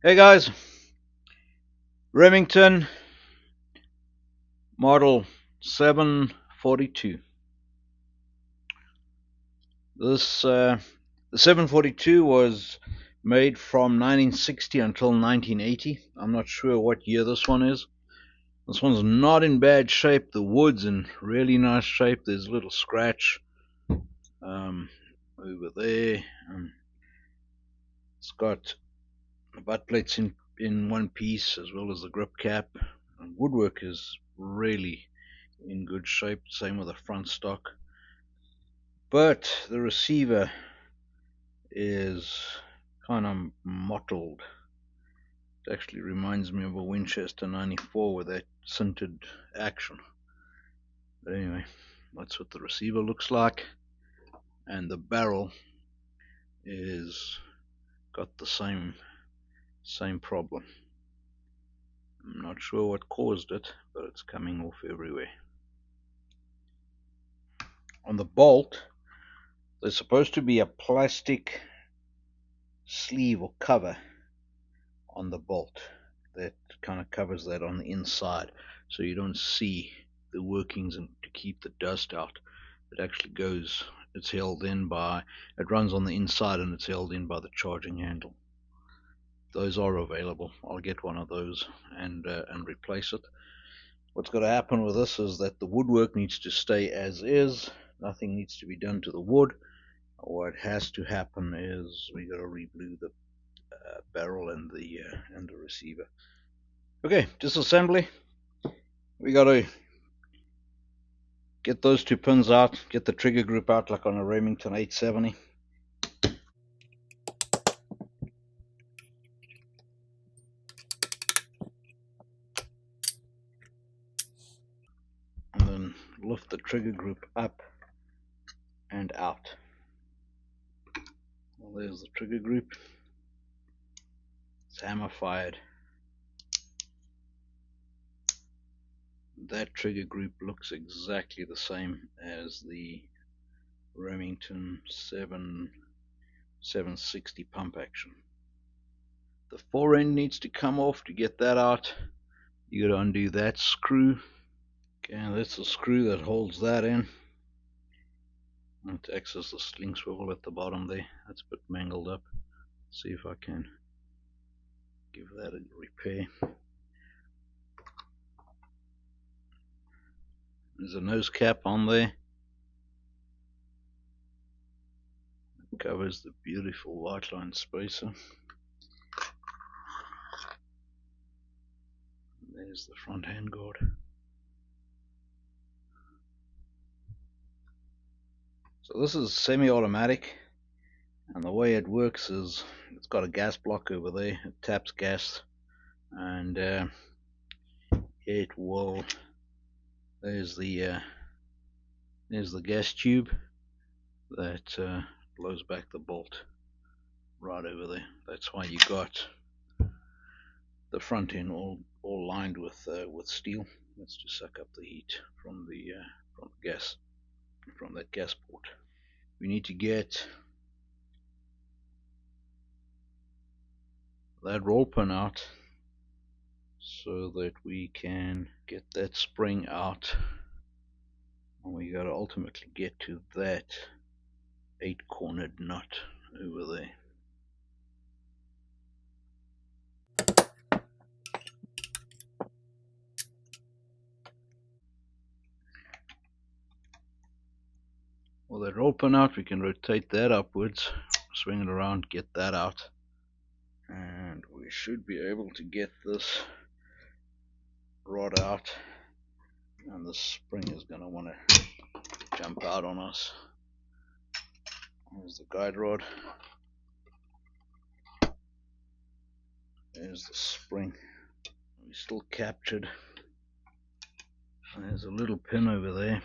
Hey guys, Remington model 742. The 742 was made from 1960 until 1980. I'm not sure what year this one is. This one's not in bad shape. The wood's in really nice shape. There's a little scratch um, over there. It's got the butt plates in one piece as well as the grip cap. And woodwork is really in good shape. Same with the front stock. But the receiver is kind of mottled. It actually reminds me of a Winchester 94 with that sintered action. But anyway, that's what the receiver looks like. And the barrel is got the same problem. I'm not sure what caused it, but it's coming off everywhere. On the bolt, there's supposed to be a plastic sleeve or cover on the bolt that kind of covers that on the inside, so you don't see the workings and to keep the dust out. It actually goes, it's held in by, it runs on the inside and it's held in by the charging handle. Those are available. I'll get one of those and replace it. What's got to happen with this is that the woodwork needs to stay as is. Nothing needs to be done to the wood. What has to happen is we got to reblue the barrel and the receiver. Okay, disassembly. We got to get those two pins out, get the trigger group out like on a Remington 870. And then lift the trigger group up and out. Well, there's the trigger group. It's hammer fired. That trigger group looks exactly the same as the Remington 760 pump action. The fore end needs to come off. To get that out, you got to undo that screw. Okay, that's the screw that holds that in. And to access the sling swivel at the bottom there, that's a bit mangled up. See if I can give that a repair. There's a nose cap on there. It covers the beautiful white line spacer. There's the front handguard. So this is semi-automatic, and the way it works is it's got a gas block over there. It taps gas, and it will. There's the gas tube that blows back the bolt right over there. That's why you got the front end all lined with steel. That's to suck up the heat from the gas, from that gas port. We need to get that roll pin out so that we can get that spring out, and we got to ultimately get to that 8-cornered nut over there. Well, that roll pin out, we can rotate that upwards, swing it around, get that out, and we should be able to get this rod out, and the spring is going to want to jump out on us. There's the guide rod. There's the spring. We're still captured. There's a little pin over there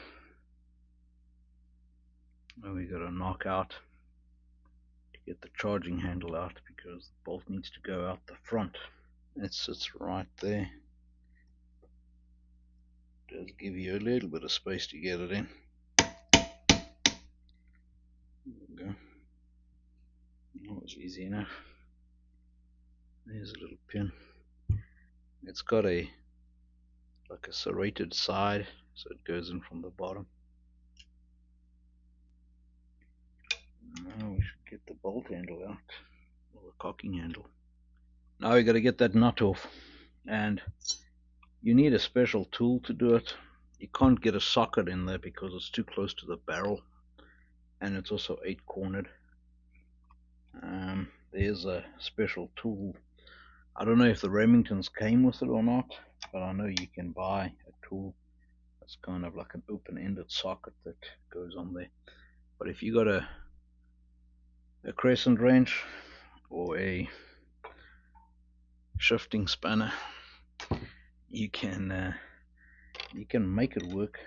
that we got to knock out to get the charging handle out, because the bolt needs to go out the front. It sits right there. It does give you a little bit of space to get it in. There we go. That was easy enough. There's a little pin. It's got a like a serrated side, so it goes in from the bottom. Now we should get the bolt handle out, or the cocking handle. Now we got to get that nut off, and you need a special tool to do it. You can't get a socket in there because it's too close to the barrel, and it's also 8-cornered. There's a special tool. I don't know if the Remingtons came with it or not, but I know you can buy a tool that's kind of like an open-ended socket that goes on there. But if you got a crescent wrench or a shifting spanner, you can make it work.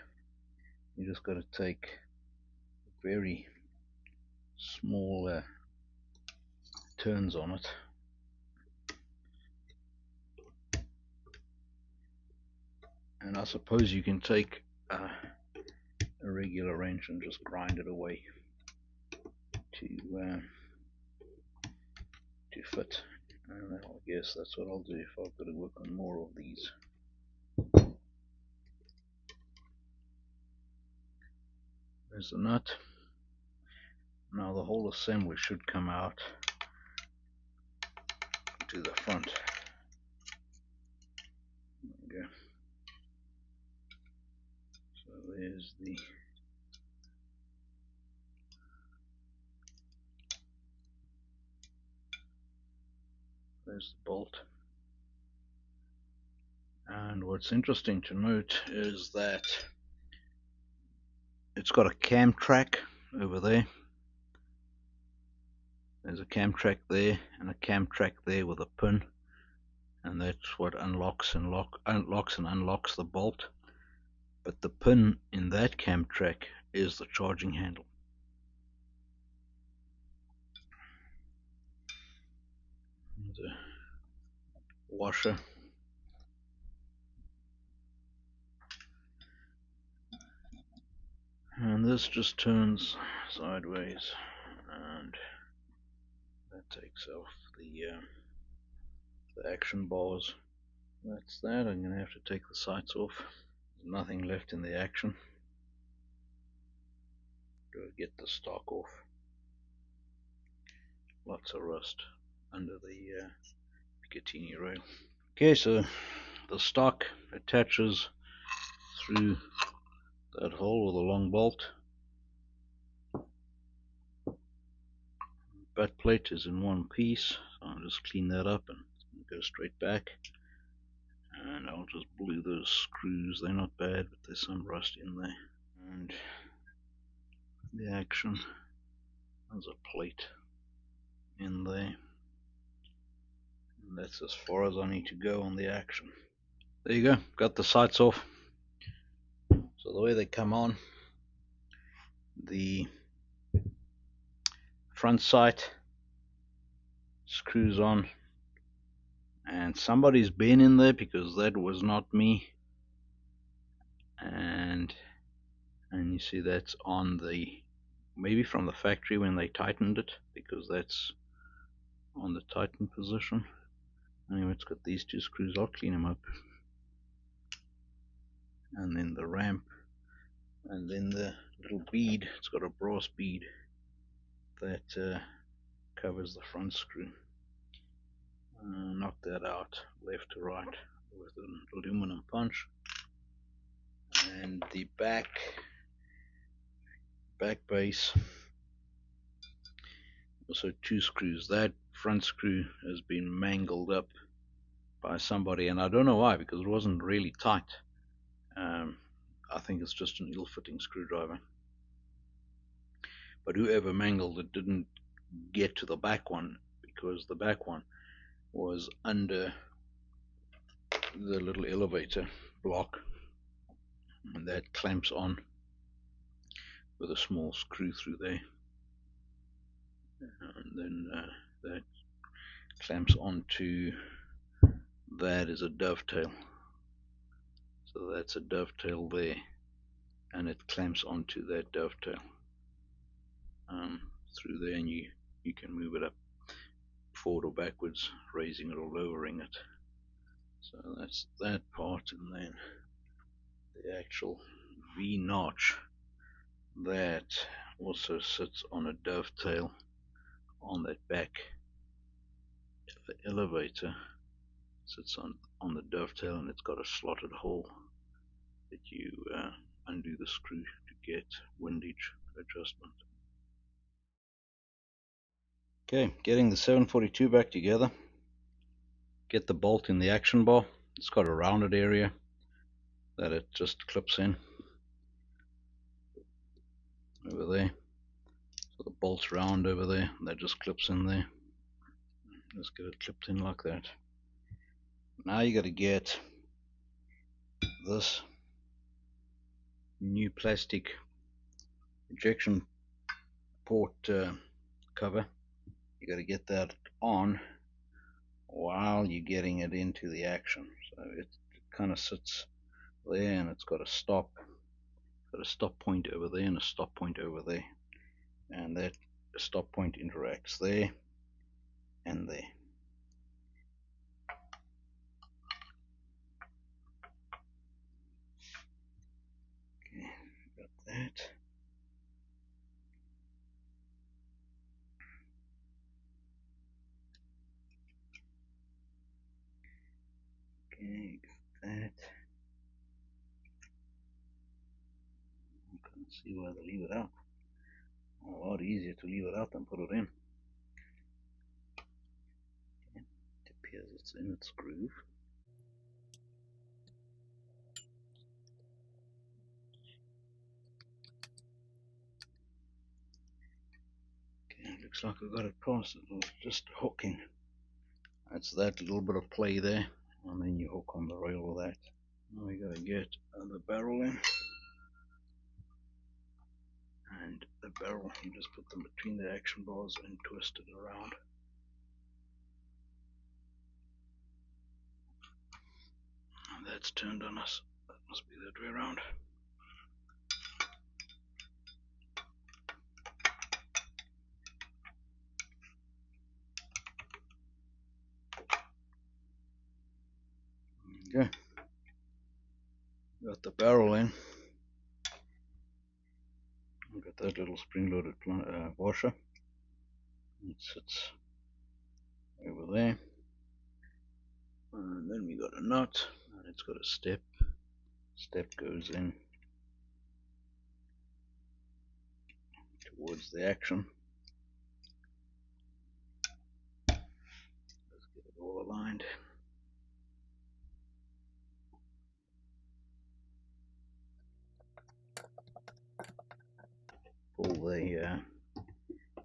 You just got to take very small turns on it. And I suppose you can take a regular wrench and just grind it away to fit. And I guess that's what I'll do if I've got to work on more of these. There's the nut. Now the whole assembly should come out to the front. There we go. So there's the bolt. And what's interesting to note is that it's got a cam track over there. There's a cam track there and a cam track there with a pin, and that's what unlocks and unlocks the bolt. But the pin in that cam track is the charging handle. The washer. And this just turns sideways, and that takes off the action bars. That's that. I'm going to have to take the sights off. There's nothing left in the action. Go get the stock off. Lots of rust under the Picatinny rail. Okay, so the stock attaches through that hole with a long bolt. Butt plate is in one piece, so I'll just clean that up and go straight back. And I'll just glue those screws. They're not bad, but there's some rust in there. And the action, there's a plate in there. And that's as far as I need to go on the action. There you go, got the sights off. So the way they come on, the front sight screws on, and somebody's been in there because that was not me. And you see that's on the, maybe from the factory when they tightened it, because that's on the tighten position. Anyway, it's got these two screws. I'll clean them up. And then the ramp, and then the little bead. It's got a brass bead that covers the front screw. Knock that out left to right with an aluminum punch. And the back base, also two screws. That front screw has been mangled up by somebody, and I don't know why, because it wasn't really tight. I think it's just an ill-fitting screwdriver. But whoever mangled it didn't get to the back one, because the back one was under the little elevator block, and that clamps on with a small screw through there, and then that clamps onto that is a dovetail. So that's a dovetail there, and it clamps onto that dovetail through there, and you can move it up forward or backwards, raising it or lowering it. So that's that part, and then the actual V-notch that also sits on a dovetail on that back. The elevator sits on the dovetail, and it's got a slotted hole that you undo the screw to get windage adjustment. Okay, getting the 742 back together. Get the bolt in the action bar. It's got a rounded area that it just clips in over there. So the bolt's round over there, that just clips in there. Just get it clipped in like that. Now you got to get this new plastic ejection port cover. You got to get that on while you're getting it into the action. So it kind of sits there, and it's got a stop point over there and a stop point over there, and that stop point interacts there and there. Okay, got that. Okay, got that. I can't see why they leave it out. A lot easier to leave it out than put it in. Okay, it appears it's in its groove. Okay, looks like I got it past. It was just hooking. That's that little bit of play there, and then you hook on the rail with that. Now we gotta get the barrel in. And the barrel, you just put them between the action bars and twist it around. And that's turned on us. That must be that way around. Okay. Got the barrel in. I've got that little spring-loaded washer. It sits over there. And then we got a nut, and it's got a step. Step goes in towards the action. Let's get it all aligned. Pull the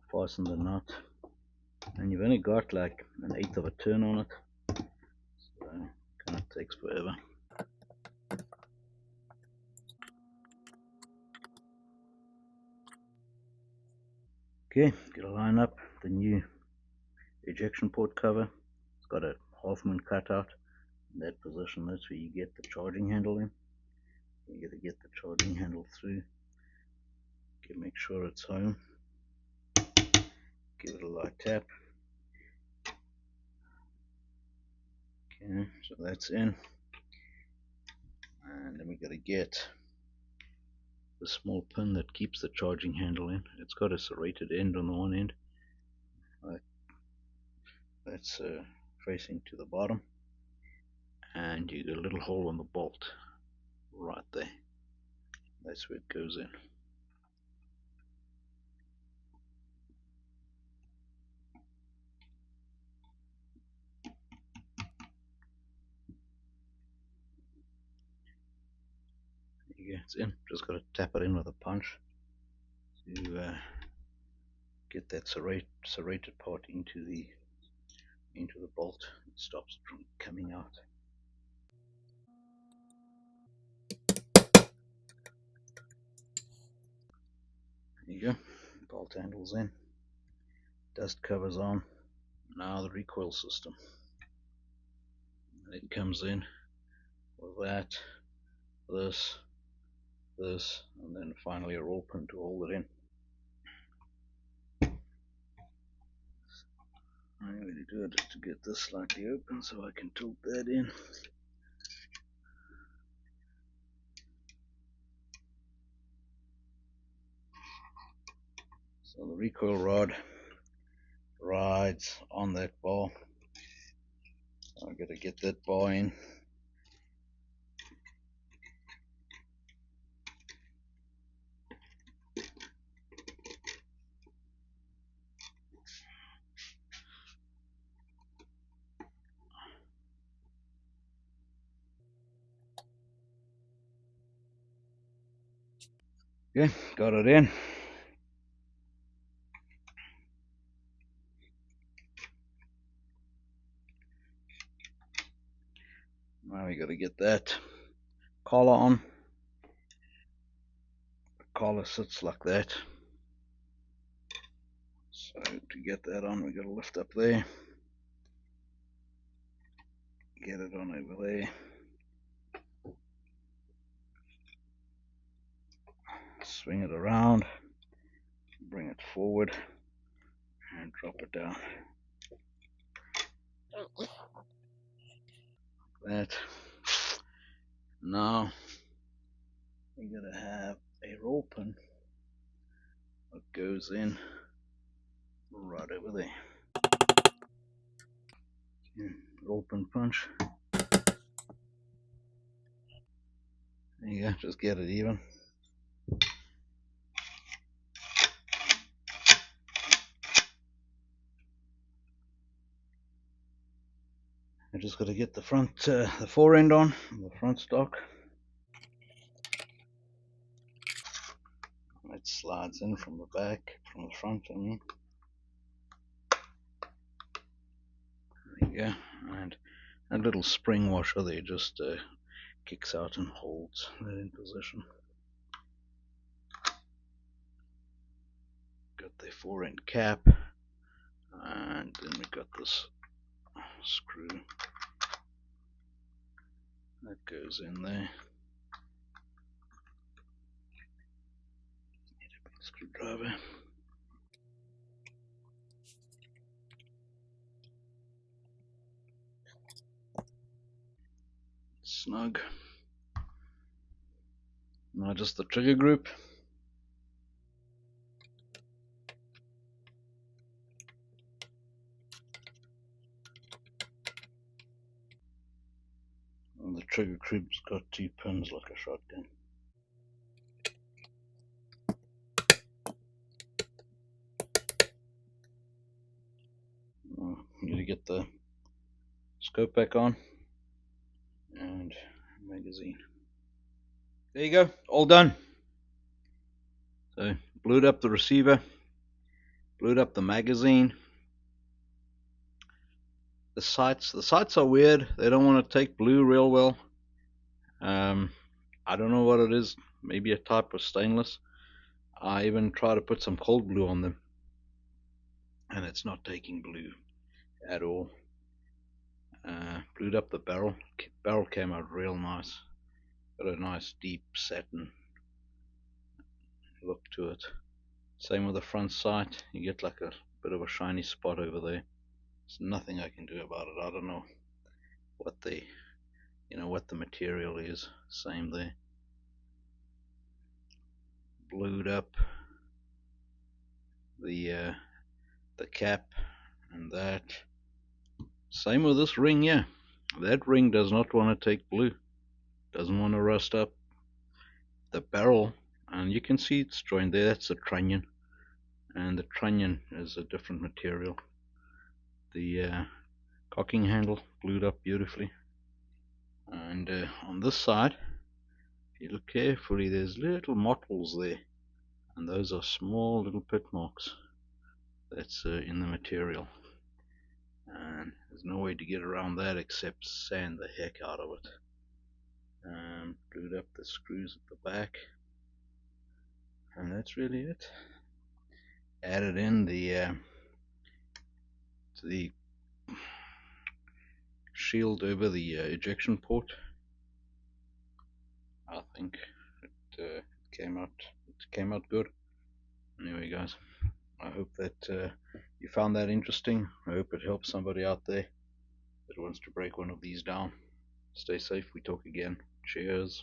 fasten the nut, and you've only got like an 1/8 of a turn on it, so it kind of takes forever. Okay, gotta line up the new ejection port cover. It's got a half-moon cutout in that position. That's where you get the charging handle in. You gotta get the charging handle through. Okay, make sure it's home. Give it a light tap. Okay, so that's in. And then we gotta get the small pin that keeps the charging handle in. It's got a serrated end on the one end. That's facing to the bottom. And you got a little hole on the bolt right there. That's where it goes in. Yeah, it's in. Just got to tap it in with a punch to get that serrated part into the bolt. It stops it from coming out. There you go. Bolt handles in. Dust covers on. Now the recoil system. It comes in with that, this, and then finally a roll pin to hold it in. I'm going to do it just to get this slightly open so I can tilt that in. So the recoil rod rides on that bar. So I've got to get that bar in. Okay, got it in. Now we got to get that collar on. The collar sits like that. So to get that on, we got to lift up there. Get it on over there. Swing it around. Bring it forward. And drop it down. Like that. Now we're going to have a roll pin that goes in right over there. Roll pin punch. There you go, just get it even. I just got to get the front, the fore end on, the front stock. It slides in from the back, from the front, I mean. There you go, and a little spring washer there just kicks out and holds that in position. Got the fore end cap, and then we got this screw that goes in there. Need a big screwdriver. Snug. Now just the trigger group. And the trigger group's got 2 pins like a shotgun. You need to get the scope back on and magazine. There you go, all done. So blued up the receiver, blued up the magazine. The sights are weird. They don't want to take blue real well. I don't know what it is. Maybe a type of stainless. I even try to put some cold blue on them, and it's not taking blue at all. Blued up the barrel. Barrel came out real nice. Got a nice deep satin look to it. Same with the front sight. You get like a bit of a shiny spot over there. There's nothing I can do about it. I don't know what what the material is. Same there. Blued up the cap and that. Same with this ring here. That ring does not want to take blue. Doesn't want to rust up. The barrel, and you can see it's joined there. That's the trunnion, and the trunnion is a different material. The cocking handle blued up beautifully, and on this side, if you look carefully, there's little mottles there, and those are small little pit marks. That's in the material, and there's no way to get around that except sand the heck out of it. Glued up the screws at the back, and that's really it. Added in the shield over the ejection port. I think it came out good. Anyway, guys, I hope that you found that interesting. I hope it helps somebody out there that wants to break one of these down. Stay safe. We talk again. Cheers.